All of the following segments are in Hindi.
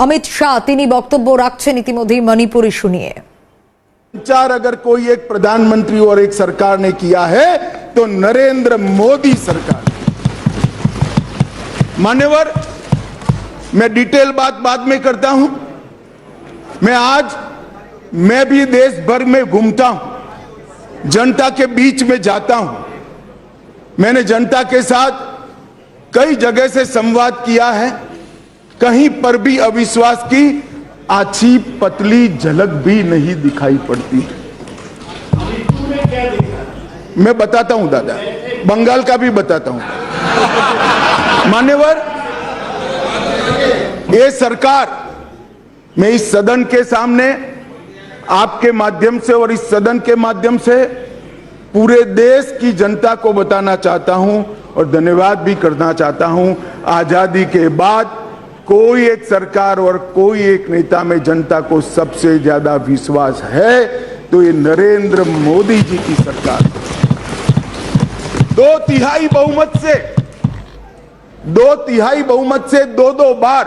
অমিত শাহ তিনি বক্তব্য রাখছেন ইতিমধ্যেই মণিপুর ইস্যু নিয়ে। संचार अगर कोई एक प्रधानमंत्री और एक सरकार ने किया है तो नरेंद्र मोदी सरकार। मान्यवर, मैं डिटेल बात बाद में करता हूं। मैं भी देश भर में घूमता हूं, जनता के बीच में जाता हूं। मैंने जनता के साथ कई जगह से संवाद किया है। कहीं पर भी अविश्वास की आछी पतली झलक भी नहीं दिखाई पड़ती। मैं बताता हूं दादा, बंगाल का भी बताता हूं। मान्यवर, ये सरकार, मैं इस सदन के सामने आपके माध्यम से और इस सदन के माध्यम से पूरे देश की जनता को बताना चाहता हूं और धन्यवाद भी करना चाहता हूं। आजादी के बाद कोई एक सरकार और कोई एक नेता में जनता को सबसे ज्यादा विश्वास है तो ये नरेंद्र मोदी जी की सरकार। 2/3 बहुमत से दो बार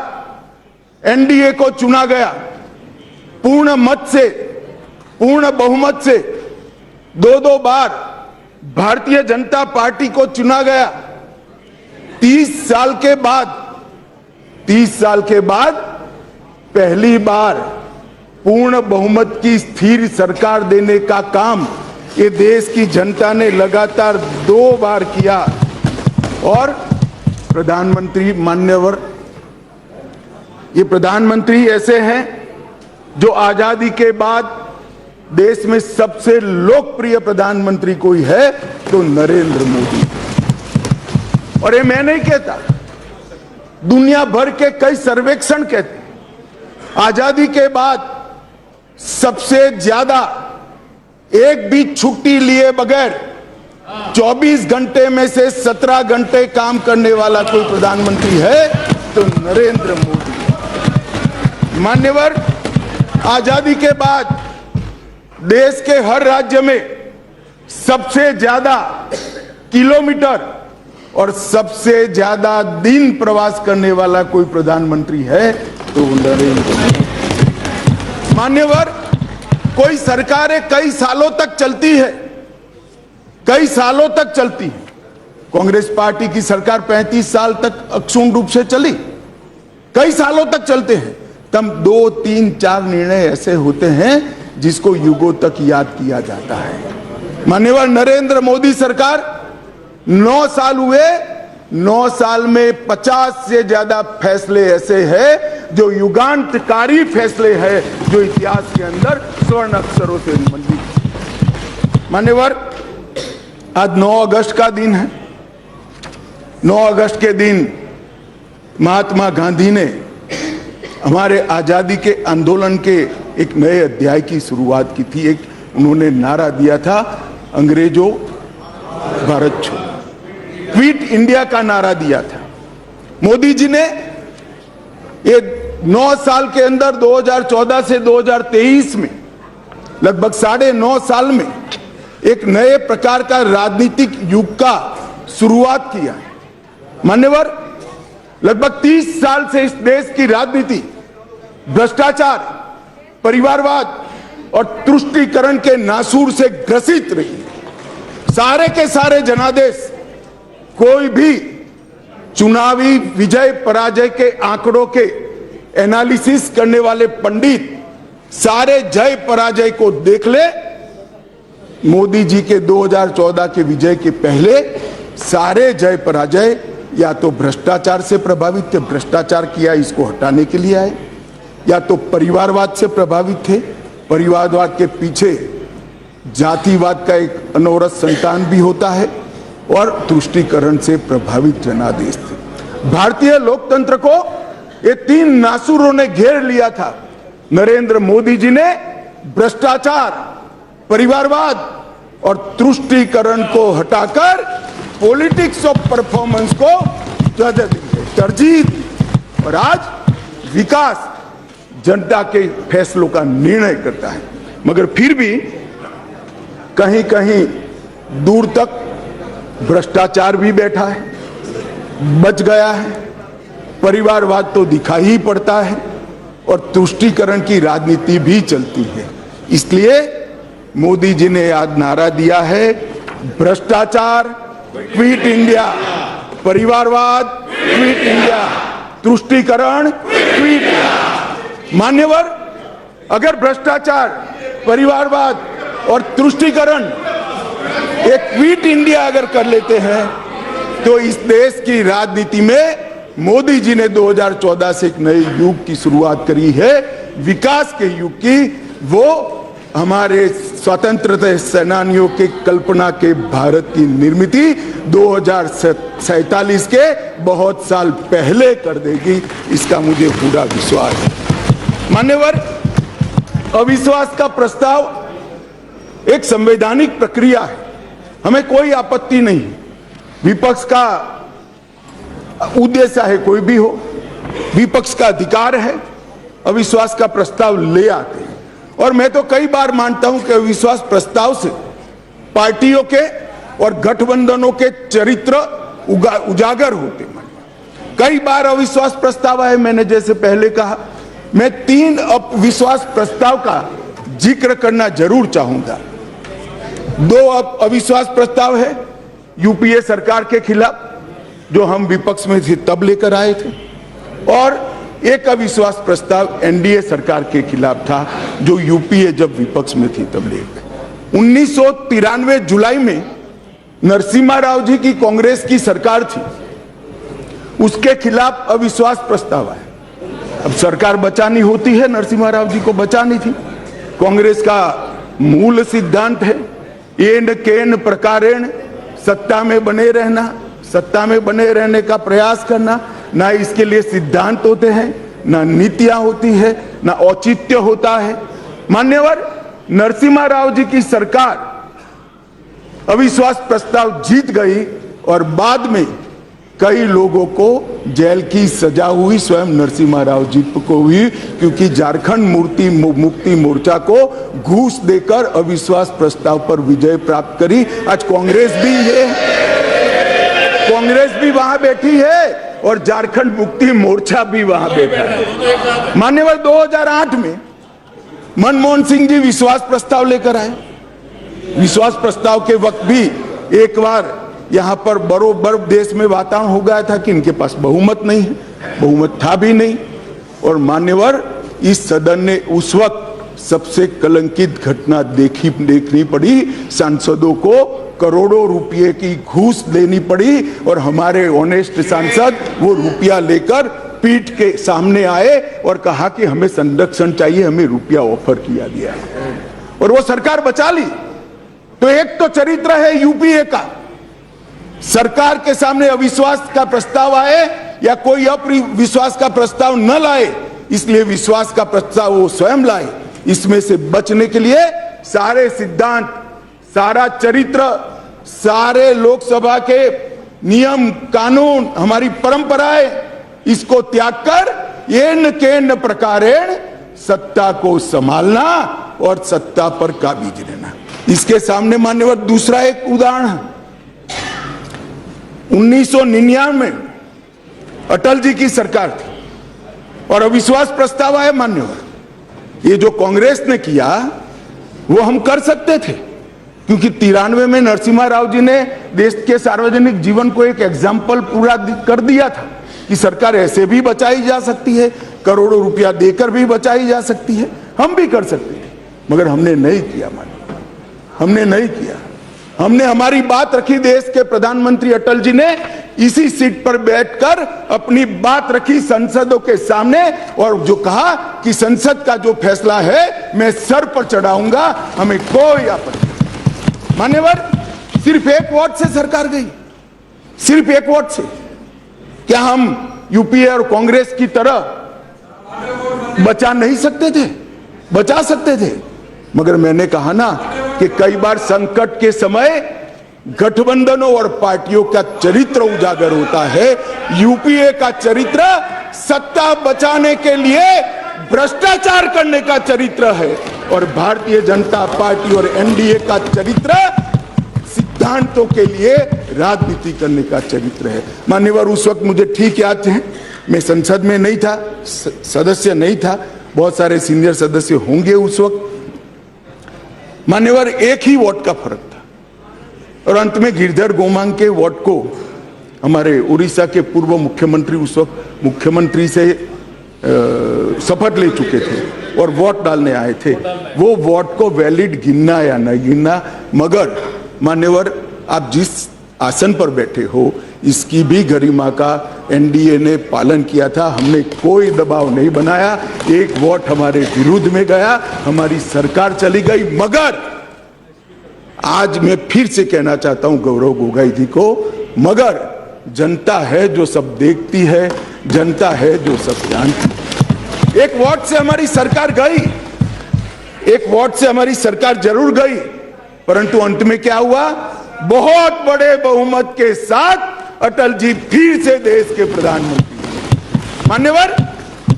एनडीए को चुना गया। पूर्ण बहुमत से दो बार भारतीय जनता पार्टी को चुना गया। 30 साल के बाद पहली बार पूर्ण बहुमत की स्थिर सरकार देने का काम ये देश की जनता ने लगातार 2 बार किया। और प्रधानमंत्री, मान्यवर, ये प्रधानमंत्री ऐसे हैं जो आजादी के बाद देश में सबसे लोकप्रिय प्रधानमंत्री कोई है तो नरेंद्र मोदी। और ये मैं नहीं कहता, दुनिया भर के कई सर्वेक्षण कहते हैं आजादी के बाद सबसे ज्यादा एक भी छुट्टी लिए बगैर 24 घंटे में से 17 घंटे काम करने वाला कोई प्रधानमंत्री है तो नरेंद्र मोदी। मान्यवर, आजादी के बाद देश के हर राज्य में सबसे ज्यादा किलोमीटर और सबसे ज्यादा दिन प्रवास करने वाला कोई प्रधानमंत्री है तो नरेंद्र मोदी। मान्यवर, कोई सरकारें कई सालों तक चलती है। कांग्रेस पार्टी की सरकार 35 साल तक अक्षुण्ण रूप से चली। कई सालों तक चलते हैं, तब 2, 3, 4 निर्णय ऐसे होते हैं जिसको युगों तक याद किया जाता है। मान्यवर, नरेंद्र मोदी सरकार 9 साल हुए, 9 साल में 50 से ज्यादा फैसले ऐसे हैं जो युगांतकारी फैसले हैं, जो इतिहास के अंदर स्वर्ण अक्षरों से मंडित। मान्यवर, आज 9 अगस्त का दिन है। 9 अगस्त के दिन महात्मा गांधी ने हमारे आजादी के आंदोलन के एक नए अध्याय की शुरुआत की थी। उन्होंने नारा दिया था, अंग्रेजों भारत छोड़ो, क्विट इंडिया का नारा दिया था। मोदी जी ने ये 9 साल के अंदर 2014 से 2023 में लगभग 9.5 साल में एक नए प्रकार का राजनीतिक युग का शुरुआत किया है। मान्यवर, लगभग 30 साल से इस देश की राजनीति भ्रष्टाचार, परिवारवाद और तुष्टीकरण के नासूर से ग्रसित रही। सारे के सारे जनादेश, कोई भी चुनावी विजय पराजय के आंकड़ों के एनालिसिस करने वाले पंडित सारे जय पराजय को देख ले। मोदी जी के 2014 के विजय के पहले सारे जय पराजय या तो भ्रष्टाचार से प्रभावित थे, भ्रष्टाचार किया इसको हटाने के लिए आए, या तो परिवारवाद से प्रभावित थे, परिवारवाद के पीछे जातिवाद का एक अनवरत संतान भी होता है, और तुष्टीकरण से प्रभावित जनादेश थे। भारतीय लोकतंत्र को ये 3 नासूरों ने घेर लिया था। नरेंद्र मोदी जी ने भ्रष्टाचार, परिवारवाद और तुष्टीकरण को हटाकर पॉलिटिक्स ऑफ परफॉर्मेंस को तरजीह दी और आज विकास जनता के फैसलों का निर्णय करता है। मगर फिर भी कहीं कहीं दूर तक भ्रष्टाचार भी बैठा है, बच गया है, परिवारवाद तो दिखाई ही पड़ता है, और तुष्टीकरण की राजनीति भी चलती है। इसलिए मोदी जी ने आज नारा दिया है, भ्रष्टाचार क्विट इंडिया, परिवारवाद क्विट इंडिया, तुष्टीकरण क्विट इंडिया। मान्यवर, अगर भ्रष्टाचार, परिवारवाद और तुष्टीकरण एक क्विट इंडिया अगर कर लेते हैं तो इस देश की राजनीति में मोदी जी ने 2014 से एक नए युग की शुरुआत करी है, विकास के युग की। वो हमारे स्वतंत्रता सेनानियों के कल्पना के भारत की निर्मित 2047 के बहुत साल पहले कर देगी, इसका मुझे पूरा विश्वास है। मान्यवर, अविश्वास का प्रस्ताव एक संवैधानिक प्रक्रिया है, हमें कोई आपत्ति नहीं। विपक्ष का उद्देश्य है कोई भी हो, विपक्ष का अधिकार है, अविश्वास का प्रस्ताव ले आते हैं। और मैं तो कई बार मानता हूं कि अविश्वास प्रस्ताव से पार्टियों के और गठबंधनों के चरित्र उजागर होते। कई बार अविश्वास प्रस्ताव आए, मैंने जैसे पहले कहा, मैं 3 अविश्वास प्रस्ताव का जिक्र करना जरूर चाहूंगा। 2 अविश्वास प्रस्ताव है यूपीए सरकार के खिलाफ, जो हम विपक्ष में थे तब लेकर आए थे, और एक अविश्वास प्रस्ताव एनडीए सरकार के खिलाफ था, जो यूपीए जब विपक्ष में थी तब लेकर। 1993 जुलाई में नरसिम्हा राव जी की कांग्रेस की सरकार थी, उसके खिलाफ अविश्वास प्रस्ताव आया। अब सरकार बचानी होती है, नरसिम्हा राव जी को बचानी थी। कांग्रेस का मूल सिद्धांत है एन केन प्रकारेण, सत्ता में बने रहना, सत्ता में बने रहने का प्रयास करना। ना इसके लिए सिद्धांत होते हैं, ना नीतियां होती है, ना औचित्य होता है। मान्यवर, नरसिम्हा राव जी की सरकार अविश्वास प्रस्ताव जीत गई और बाद में कई लोगों को जेल की सजा हुई, स्वयं नरसिम्हा राव जी को हुई, क्योंकि झारखंड मुक्ति मोर्चा को घूस देकर अविश्वास प्रस्ताव पर विजय प्राप्त करी। आज कांग्रेस भी है, कांग्रेस भी वहां बैठी है और झारखंड मुक्ति मोर्चा भी वहां बैठा है। मान्यवर, 2008 में मनमोहन सिंह जी विश्वास प्रस्ताव लेकर आए। विश्वास प्रस्ताव के वक्त भी एक बार यहां पर बरोबर देश में वातावरण हो गया था कि इनके पास बहुमत नहीं है, बहुमत था भी नहीं। और मान्यवर, इस सदन ने उस वक्त सबसे कलंकित घटना देखनी पड़ी, सांसदों को करोड़ों रुपए की घूस देनी पड़ी और हमारे ऑनेस्ट सांसद वो रुपया लेकर पीठ के सामने आए और कहा कि हमें संरक्षण चाहिए, हमें रुपया ऑफर किया गया और वो सरकार बचा ली। तो एक तो चरित्र है यूपीए का, सरकार के सामने अविश्वास का प्रस्ताव आए या कोई अविश्वास का प्रस्ताव न लाए, इसलिए विश्वास का प्रस्ताव वो स्वयं लाए। इसमें से बचने के लिए सारे सिद्धांत, सारा चरित्र, सारे लोकसभा के नियम कानून, हमारी परंपराएं, इसको त्याग कर एन केन प्रकारेण सत्ता को संभालना और सत्ता पर काबिज रहना। इसके सामने मान्यवर दूसरा एक उदाहरण है। 1999 में अटल जी की सरकार थी और अविश्वास प्रस्ताव आया। मान्यवर, ये जो कांग्रेस ने किया वो हम कर सकते थे, क्योंकि 93 में नरसिम्हा राव जी ने देश के सार्वजनिक जीवन को एक एग्जाम्पल पूरा कर दिया था कि सरकार ऐसे भी बचाई जा सकती है, करोड़ों रुपया देकर भी बचाई जा सकती है। हम भी कर सकते थे, मगर हमने नहीं किया। मान्यवर, हमने नहीं किया। हमने हमारी बात रखी। देश के प्रधानमंत्री अटल जी ने इसी सीट पर बैठकर अपनी बात रखी संसदों के सामने और जो कहा कि संसद का जो फैसला है मैं सर पर चढ़ाऊंगा, हमें कोई आपत्ति नहीं। मान्यवर, सिर्फ एक वोट से सरकार गई, सिर्फ एक वोट से। क्या हम यूपीए और कांग्रेस की तरह बचा नहीं सकते थे? बचा सकते थे, मगर मैंने कहा ना कि कई बार संकट के समय गठबंधनों और पार्टियों का चरित्र उजागर होता है। यूपीए का चरित्र सत्ता बचाने के लिए भ्रष्टाचार करने का चरित्र है और भारतीय जनता पार्टी और एनडीए का चरित्र सिद्धांतों के लिए राजनीति करने का चरित्र है। मान्यवर, उस वक्त मुझे ठीक याद है, मैं संसद में नहीं था, सदस्य नहीं था, बहुत सारे सीनियर सदस्य होंगे उस वक्त। मान्यवर, एक ही वोट का फर्क था और अंत में गिरधर गोमांग के वोट को हमारे उड़ीसा के पूर्व मुख्यमंत्री उस वक्त मुख्यमंत्री से शपथ ले चुके थे और वोट डालने आए थे। वो वोट को वैलिड गिनना या न गिनना, मगर मान्यवर आप जिस आसन पर बैठे हो इसकी भी गरिमा का एनडीए ने पालन किया था। हमने कोई दबाव नहीं बनाया, एक वोट हमारे विरुद्ध में गया, हमारी सरकार चली गई। मगर आज मैं फिर से कहना चाहता हूं गौरव गोगोई जी को, मगर जनता है जो सब देखती है, जनता है जो सब जानती है। एक वोट से हमारी सरकार गई, एक वोट से हमारी सरकार जरूर गई, परंतु अंत में क्या हुआ? बहुत बड़े बहुमत के साथ अटल जी फिर से देश के प्रधानमंत्री। मान्यवर,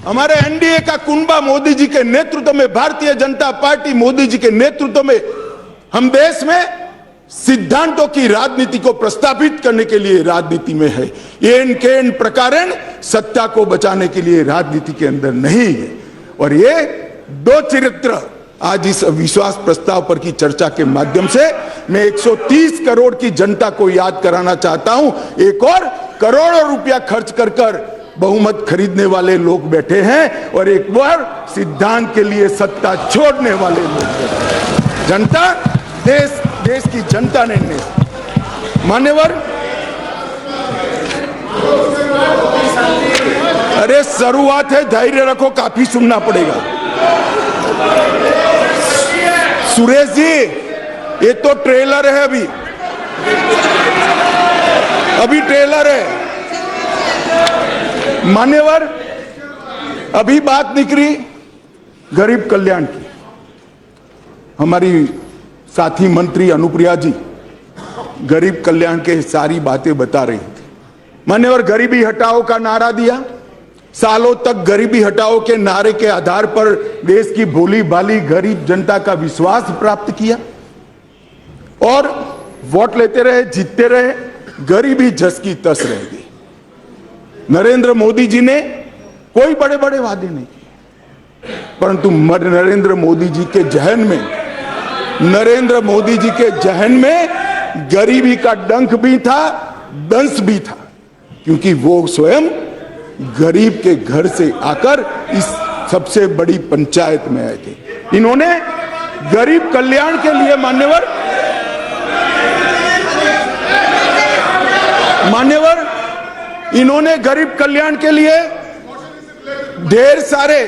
हमारे एनडीए का कुनबा मोदी जी के नेतृत्व में, भारतीय जनता पार्टी मोदी जी के नेतृत्व में हम देश में सिद्धांतों की राजनीति को प्रस्तावित करने के लिए राजनीति में है। एन केन प्रकारेण सत्ता को बचाने के लिए राजनीति के अंदर नहीं है। और ये दो चरित्र आज इस अविश्वास प्रस्ताव पर की चर्चा के माध्यम से मैं 130 करोड़ की जनता को याद कराना चाहता हूं। एक और करोड़ों रुपया खर्च कर कर बहुमत खरीदने वाले लोग बैठे हैं और एक बार सिद्धांत के लिए सत्ता छोड़ने वाले लोग बैठे हैं। जनता, देश की जनता ने मान्यवर, अरे शुरुआत है, धैर्य रखो, काफी सुनना पड़ेगा। सुरेश जी, ये तो ट्रेलर है, अभी ट्रेलर है। मान्यवर, अभी बात निकली गरीब कल्याण की। हमारी साथी मंत्री अनुप्रिया जी गरीब कल्याण के सारी बातें बता रही थी। मान्यवर, गरीबी हटाओ का नारा दिया, सालों तक गरीबी हटाओ के नारे के आधार पर देश की भोली भाली गरीब जनता का विश्वास प्राप्त किया और वोट लेते रहे, जीतते रहे, गरीबी जस की तस रह गई। नरेंद्र मोदी जी ने कोई बड़े बड़े वादे नहीं किए, परंतु नरेंद्र मोदी जी के जहन में गरीबी का डंक भी था, दंश भी था, क्योंकि वो स्वयं गरीब के घर से आकर इस सबसे बड़ी पंचायत में आए थे। इन्होंने गरीब कल्याण के लिए मान्यवर, इन्होंने गरीब कल्याण के लिए ढेर सारे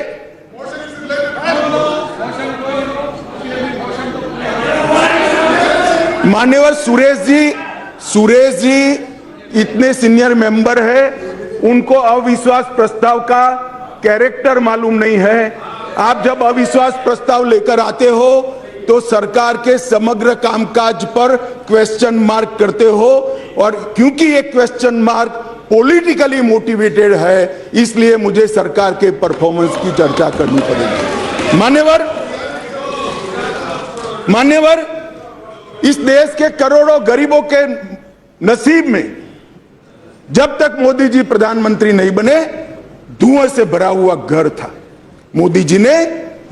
मान्यवर सुरेश जी इतने सीनियर मेंबर है, उनको अविश्वास प्रस्ताव का कैरेक्टर मालूम नहीं है। आप जब अविश्वास प्रस्ताव लेकर आते हो तो सरकार के समग्र कामकाज पर क्वेश्चन मार्क करते हो, और क्योंकि ये क्वेश्चन मार्क पॉलिटिकली मोटिवेटेड है, इसलिए मुझे सरकार के परफॉर्मेंस की चर्चा करनी पड़ेगी। मान्यवर, इस देश के करोड़ों गरीबों के नसीब में जब तक मोदी जी प्रधानमंत्री नहीं बने धुएं से भरा हुआ घर था। मोदी जी ने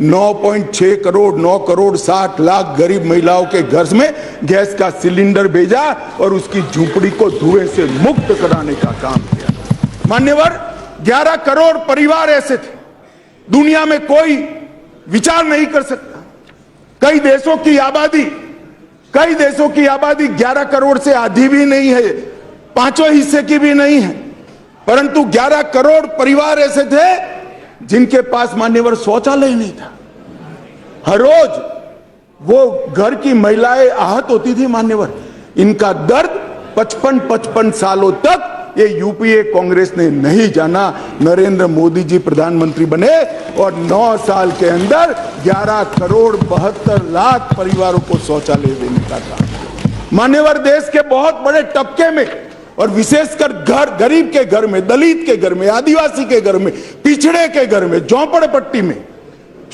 9.6 करोड़ 9 करोड़ 60 लाख गरीब महिलाओं के घर में गैस का सिलेंडर भेजा और उसकी झूंपड़ी को धुएं से मुक्त कराने का काम किया। मान्यवर, 11 करोड़ परिवार ऐसे थे, दुनिया में कोई विचार नहीं कर सकता। कई देशों की आबादी 11 करोड़ से आधी भी नहीं है, 5वां हिस्से की भी नहीं है, परंतु 11 करोड़ परिवार ऐसे थे जिनके पास मान्यवर शौचालय नहीं था। हर रोज वो घर की महिलाएं आहत होती थी। मान्यवर, इनका दर्द 55 सालों तक ये यूपीए कांग्रेस ने नहीं जाना। नरेंद्र मोदी जी प्रधानमंत्री बने और 9 साल के अंदर 11 करोड़ 72 लाख परिवारों को शौचालय देने का काम। मान्यवर, देश के बहुत बड़े तबके में और विशेषकर गरीब के घर में, दलित के घर में, आदिवासी के घर में, पिछड़े के घर में, झोंपड़पट्टी में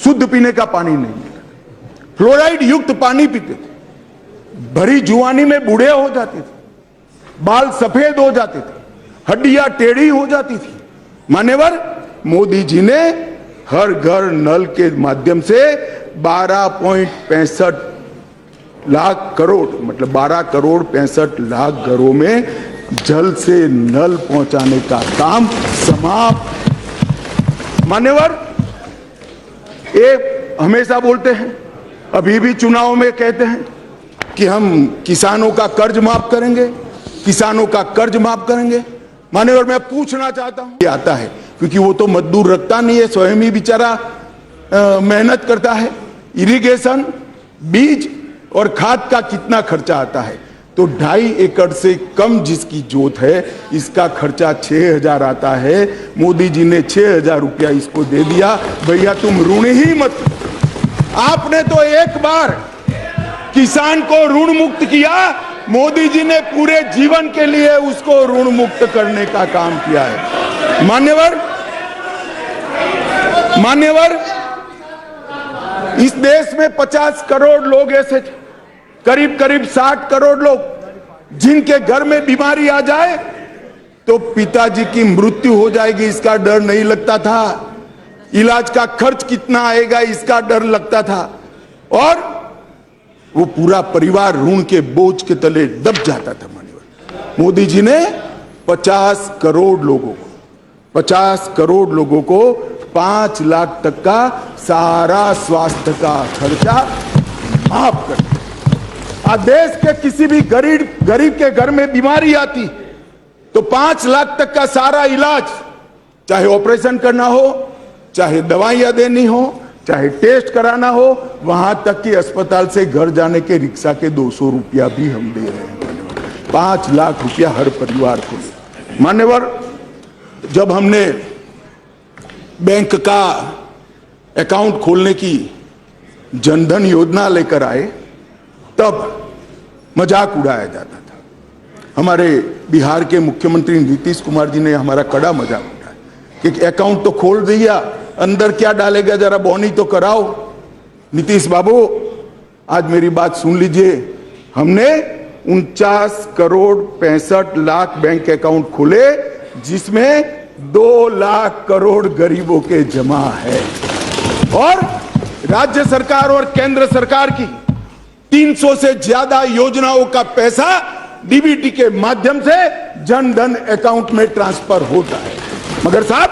शुद्ध पीने का पानी नहीं मिला, फ्लोराइड युक्त पानी पीते थे, भरी जुआनी में बूढ़े हो जाते थे, बाल सफेद हो जाते थे, हड्डियां टेढ़ी हो जाती थी। मान्यवर, मोदी जी ने हर घर नल के माध्यम से 12.65 लाख करोड़ मतलब 12 करोड़ 65 लाख घरों में जल से नल पहुंचाने का काम समाप्त। मान्यवर, ये हमेशा बोलते हैं, अभी भी चुनाव में कहते हैं कि हम किसानों का कर्ज माफ करेंगे, किसानों का कर्ज माफ करेंगे। मान्यवर, मैं पूछना चाहता हूं, ये आता है क्योंकि वो तो मजदूर रखता नहीं है, स्वयं ही बेचारा मेहनत करता है। इरिगेशन, बीज और खाद का कितना खर्चा आता है? तो 2.5 एकड़ से कम जिसकी जोत है, इसका खर्चा 6,000 आता है। मोदी जी ने 6,000 रुपया इसको दे दिया। भैया तुम ऋण ही मत, आपने तो एक बार किसान को ऋण मुक्त किया, मोदी जी ने पूरे जीवन के लिए उसको ऋण मुक्त करने का काम किया है। मान्यवर, इस देश में 50 करोड़ लोग ऐसे थे, करीब 60 करोड़ लोग, जिनके घर में बीमारी आ जाए तो पिताजी की मृत्यु हो जाएगी इसका डर नहीं लगता था, इलाज का खर्च कितना आएगा इसका डर लगता था, और वो पूरा परिवार ऋण के बोझ के तले दब जाता था। मान्यवर, मोदी जी ने 50 करोड़ लोगों को 5 लाख तक का सारा स्वास्थ्य का खर्चा माफ कर दिया। आज देश के किसी भी गरीब के घर में बीमारी आती तो 5 लाख तक का सारा इलाज, चाहे ऑपरेशन करना हो, चाहे दवाइयां देनी हो, चाहे टेस्ट कराना हो, वहां तक कि अस्पताल से घर जाने के रिक्शा के 200 रुपया भी हम दे रहे हैं। 5 लाख रुपया हर परिवार को। मान्यवर, जब हमने बैंक का अकाउंट खोलने की जनधन योजना लेकर आए, तब मजाक उड़ाया जाता था। हमारे बिहार के मुख्यमंत्री नीतीश कुमार जी ने हमारा कड़ा मजाक उठाया कि अकाउंट तो खोल दिया, अंदर क्या डालेगा, जरा बॉनी तो कराओ। नीतीश बाबू, आज मेरी बात सुन लीजिए, हमने 49 करोड़ 65 लाख बैंक अकाउंट खोले, जिसमें 2 लाख करोड़ गरीबों के जमा है, और राज्य सरकार और केंद्र सरकार की 300 से ज्यादा योजनाओं का पैसा डीबीटी के माध्यम से जनधन अकाउंट में ट्रांसफर होता है। मगर साहब,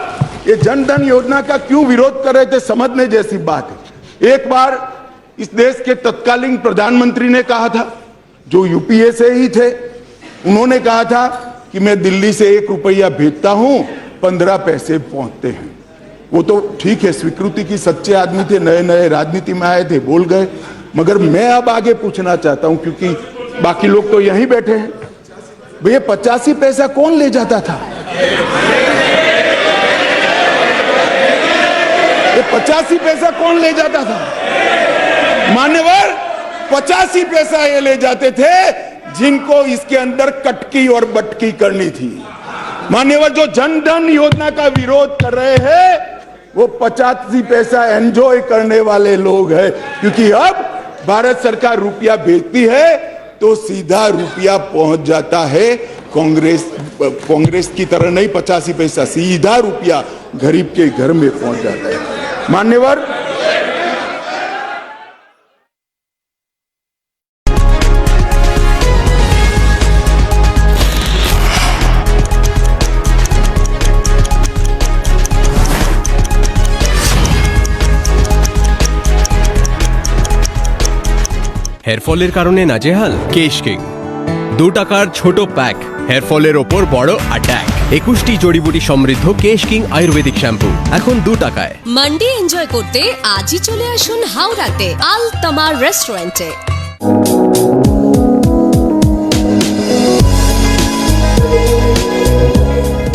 ये जनधन योजना का क्यों विरोध कर रहे थे, समझने जैसी बात है। एक बार इस देश के तत्कालीन प्रधानमंत्री ने कहा था, जो यूपीए से ही थे, उन्होंने कहा था कि मैं दिल्ली से 1 रुपया भेजता हूं, 15 पैसे पहुंचते हैं। वो तो ठीक है, स्वीकृति की सच्चे आदमी थे, नए नए राजनीति में आए थे, बोल गए। मगर मैं अब आगे पूछना चाहता हूं, क्योंकि बाकी लोग तो यहीं बैठे हैं, भैया 85 पैसा कौन ले जाता था? ये 85 पैसा कौन ले जाता था? मान्यवर, 85 पैसा ये ले जाते थे जिनको इसके अंदर कटकी और बटकी करनी थी। मान्यवर, जो जनधन योजना का विरोध कर रहे हैं, वो 85 पैसा एंजॉय करने वाले लोग हैं, क्योंकि अब भारत सरकार रुपया भेजती है तो सीधा रुपया पहुंच जाता है। कांग्रेस की तरह नहीं 85 पैसा, सीधा रुपया गरीब के घर में पहुंच जाता है। मान्यवर, হেয়ারফলের কারণে নাজেহাল? কেশ কিং 2 টাকার ছোট প্যাক, হেয়ারফলের ওপর বড় অ্যাটাক। 21টি জড়িবুটি সমৃদ্ধ কেশ কিং আয়ুর্বেদিক শ্যাম্পু এখন 2 টাকায়। মানডে এনজয় করতে আজই চলে আসুন হাওড়াতে আল তামার রেস্টুরেন্টে।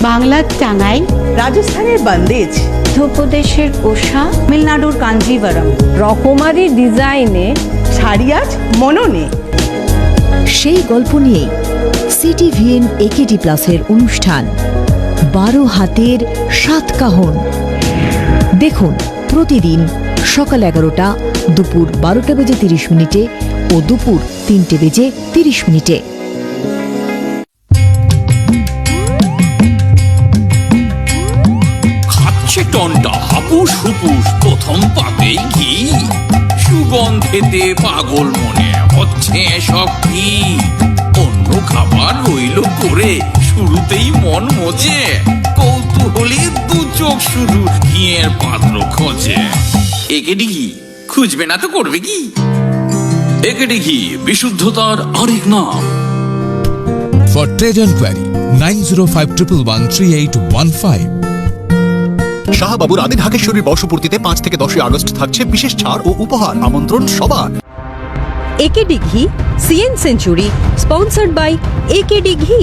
বাংলার টাঙ্গাইল, রাজস্থানের বন্দেজ, মধ্যপ্রদেশের কোষা, তামিলনাড়ুর কাঞ্জিভারম, রকমারি ডিজাইনে শাড়ি আজ মননে। সেই গল্প নিয়েই সিটিভিএন একেডি প্লাসের অনুষ্ঠান 12 হাতের 7 কাহন। দেখুন প্রতিদিন সকাল 11টা, দুপুর 12টা বেজে 30 মিনিটে ও দুপুর 3টে বেজে 30 মিনিটে। টনটা হাপু উপুস হুপুস প্রথম পাতেই ঘি, সুগন্ধেতে পাগল মনে হচ্ছে সব কি। অন্য খাবার রইল করে শুরুতেই মন মজে, কৌতূহলী দু চোখ শুধু ঘিয়ের পাত্র খোঁজে। একেডি ঘি খুঁজবে না তো করবে কি? একেডি ঘি বিশুদ্ধতার আরেক নাম। For trade enquiry 9051113815। শাহবাবুর আদি ঢাকেশ্বরীর বর্ষপূর্তিতে 5 থেকে 10 আগস্ট থাকছে বিশেষ ছাড় ও উপহার, আমন্ত্রণ সবার। একেডি ঘি CN century, sponsored by AKD ঘি।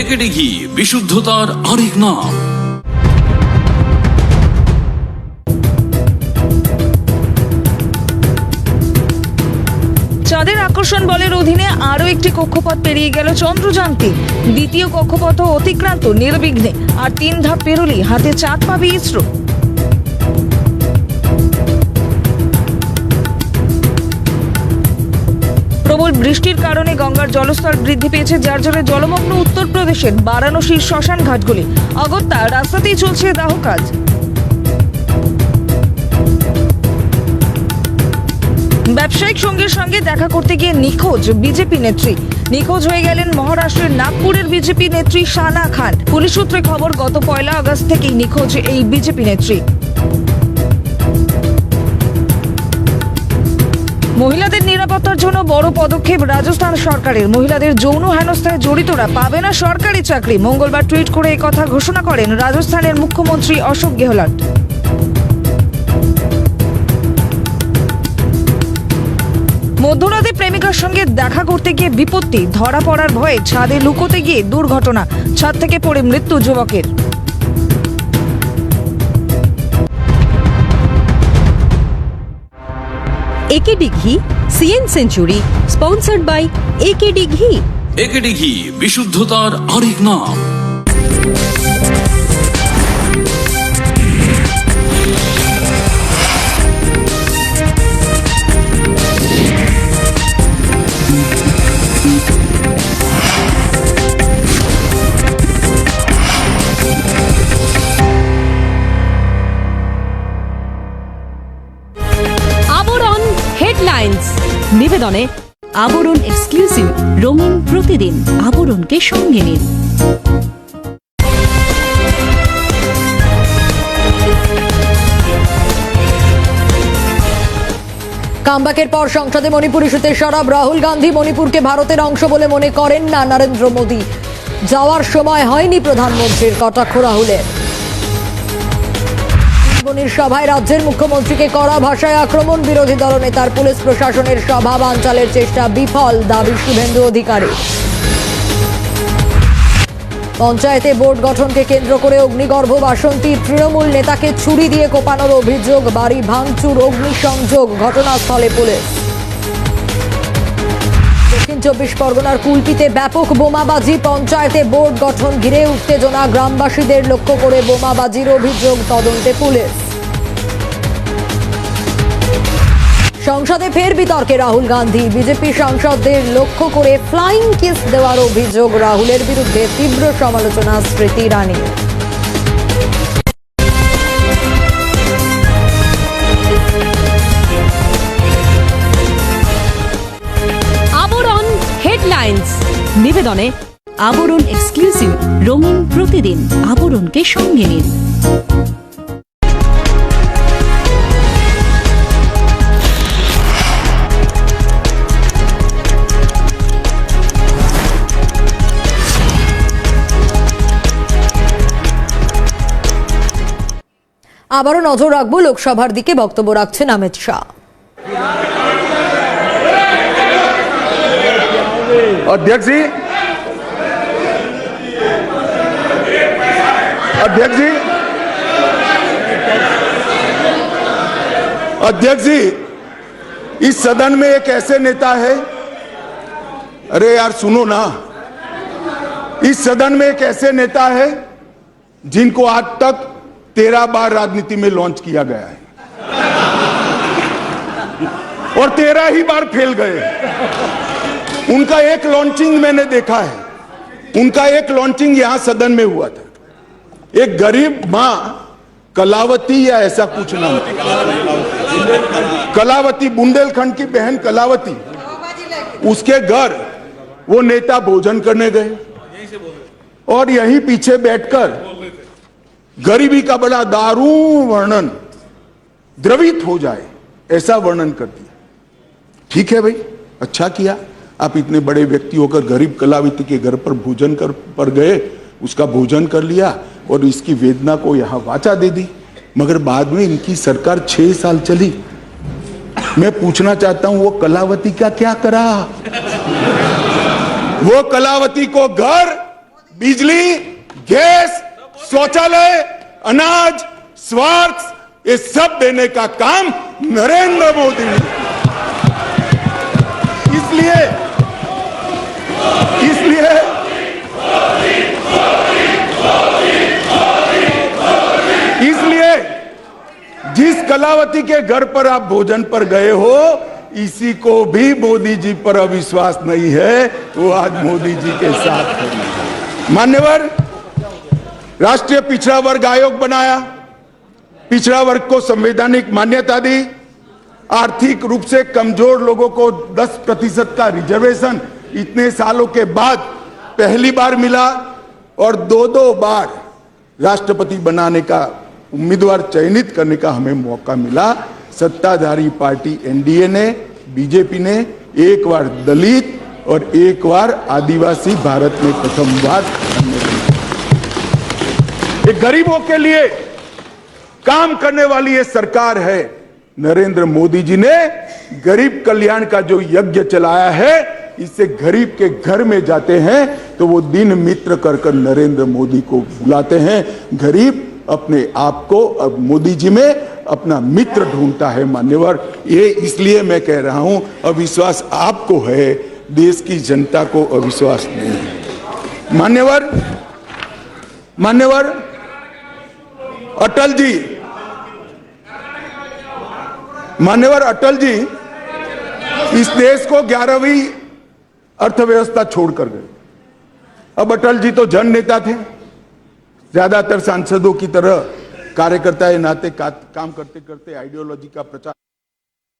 একেডি ঘি বিশুদ্ধতার আরেক নাম। চাঁদের আকর্ষণ বলের অধীনে আরও একটি কক্ষপথ পেরিয়ে গেল চন্দ্রযান-3। দ্বিতীয় কক্ষপথ অতিক্রান্ত নির্বিঘ্নে, আর 3 ধাপ পেরোলেই হাতে চাঁদ পাবে ইসরো। প্রবল বৃষ্টির কারণে গঙ্গার জলস্তর বৃদ্ধি পেয়েছে, যার জন্য জলমগ্ন উত্তরপ্রদেশের বারাণসীর শ্মশান ঘাটগুলি। অগত্যা রাস্তাতেই চলছে দাহ কাজ। ব্যবসায়িক সঙ্গীর সঙ্গে দেখা করতে গিয়ে নিখোঁজ বিজেপি নেত্রী। নিখোঁজ হয়ে গেলেন মহারাষ্ট্রের নাগপুরের বিজেপি নেত্রী শানা খান। পুলিশ সূত্রে খবর, গত 1 আগস্ট থেকেই নিখোঁজ এই বিজেপি নেত্রী। মহিলাদের নিরাপত্তার জন্য বড় পদক্ষেপ রাজস্থান সরকারের। মহিলাদের যৌন হেনস্থায় জড়িতরা পাবে না সরকারি চাকরি। মঙ্গলবার টুইট করে একথা ঘোষণা করেন রাজস্থানের মুখ্যমন্ত্রী অশোক গেহলট। মধ্যরাতে প্রেমিকার সঙ্গে দেখা করতে গিয়ে বিপত্তি, ধরা পড়ার ভয়ে ছাদে লুকোতে গিয়ে দুর্ঘটনা, ছাদ থেকে পড়ে মৃত্যু যুবকের। একেডি ঘি CN century, sponsored by AKD ঘি। একেডি ঘি বিশুদ্ধতার আরেক নাম। হেডলাইন্স নিবেদনে আবরণ এক্সক্লুসিভ, রঙিন প্রতিদিন, আবরণকে সঙ্গে নিন। কামব্যাকের পর সংসদে মণিপুর ইস্যুতে সরব রাহুল গান্ধী। মণিপুরকে ভারতের অংশ বলে মনে করেন না নরেন্দ্র মোদী। যাওয়ার সময় হয়নি প্রধানমন্ত্রীর, কটাক্ষ রাহুলের। সভায় রাজ্যের মুখ্যমন্ত্রীকে কড়া ভাষায় আক্রমণ, বিরোধী দলনেতার পুলিশ প্রশাসনের সভা বানচালের চেষ্টা বিফল, দাবি শুভেন্দু অধিকারী। পঞ্চায়েতে বোর্ড গঠনকে কেন্দ্র করে অগ্নিগর্ভ বাসন্তী, তৃণমূল নেতাকে ছুরি দিয়ে কোপানোর অভিযোগ, বাড়ি ভাঙচুর, অগ্নিসংযোগ, ঘটনাস্থলে পুলিশ। দক্ষিণ 24 পরগনার কুলপিতে ব্যাপক বোমাবাজি, পঞ্চায়েতে বোর্ড গঠন ঘিরে উত্তেজনা, গ্রামবাসীদের লক্ষ্য করে বোমাবাজির অভিযোগ, তদন্তে পুলিশ। সংসদে ফের বিতর্কে রাহুল গান্ধী, বিজেপি সাংসদদের লক্ষ্য করে ফ্লাইং কিস দেওয়ার অভিযোগ রাহুলের বিরুদ্ধে, তীব্র সমালোচনা স্মৃতি ইরানির। আবরণ হেডলাইন্স নিবেদনে আবরণ এক্সক্লুসিভ, রঙিন প্রতিদিন, আবরণকে সঙ্গে নিন। আবারও নজর রাখবো লোকসভার দিকে, বক্তব্য রাখছেন অমিত শাহ। अध्यक्ष जी, अध्यक्ष जी, अध्यक्ष जी, इस सदन में एक ऐसे नेता है, अरे यार सुनो ना, इस सदन में एक ऐसे नेता है जिनको आज तक 13 बार राजनीति में लॉन्च किया गया है और 13 ही बार फेल गए। उनका एक लॉन्चिंग मैंने देखा है, उनका एक लॉन्चिंग यहां सदन में हुआ था। एक गरीब मां कलावती या ऐसा कुछ नाम, कलावती, बुंदेलखंड की बहन कलावती, उसके घर वो नेता भोजन करने गए और यहीं पीछे बैठकर गरीबी का बड़ा दारुण वर्णन, द्रवित हो जाए ऐसा वर्णन कर दिया। ठीक है भाई, अच्छा किया, आप इतने बड़े व्यक्ति होकर गरीब कलावती के घर पर भोजन पर गए, उसका भोजन कर लिया और इसकी वेदना को यहां वाचा दे दी। मगर बाद में इनकी सरकार 6 साल चली। मैं पूछना चाहता हूं वो कलावती का क्या करा? वो कलावती को घर, बिजली, गैस, शौचालय, अनाज, स्वास्थ्य, ये सब देने का काम नरेंद्र मोदी ने। इसलिए जिस कलावती के घर पर आप भोजन पर गए हो, इसी को भी मोदी जी पर अविश्वास नहीं है, वो आज मोदी जी के साथ है। मान्यवर, राष्ट्रीय पिछड़ा वर्ग आयोग बनाया, पिछड़ा वर्ग को संवैधानिक मान्यता दी, आर्थिक रूप से कमजोर लोगों को 10% का रिजर्वेशन इतने सालों के बाद पहली बार मिला और 2 बार राष्ट्रपति बनाने का उम्मीदवार चयनित करने का हमें मौका मिला। सत्ताधारी पार्टी एनडीए ने, बीजेपी ने एक बार दलित और एक बार आदिवासी भारत में प्रथम बार ये गरीबों के लिए काम करने वाली ये सरकार है। नरेंद्र मोदी जी ने गरीब कल्याण का जो यज्ञ चलाया है, इससे गरीब के घर में जाते हैं तो वो दिन मित्र कर नरेंद्र मोदी को बुलाते हैं। गरीब अपने आप को अब मोदी जी में अपना मित्र ढूंढता है। मान्यवर, ये इसलिए मैं कह रहा हूं, अविश्वास आपको है, देश की जनता को अविश्वास नहीं है। मान्यवर अटल जी इस देश को 11वीं अर्थव्यवस्था छोड़कर गए। अब अटल जी तो जन नेता थे, ज्यादातर सांसदों की तरह कार्यकर्ता के नाते काम करते करते आइडियोलॉजी का प्रचार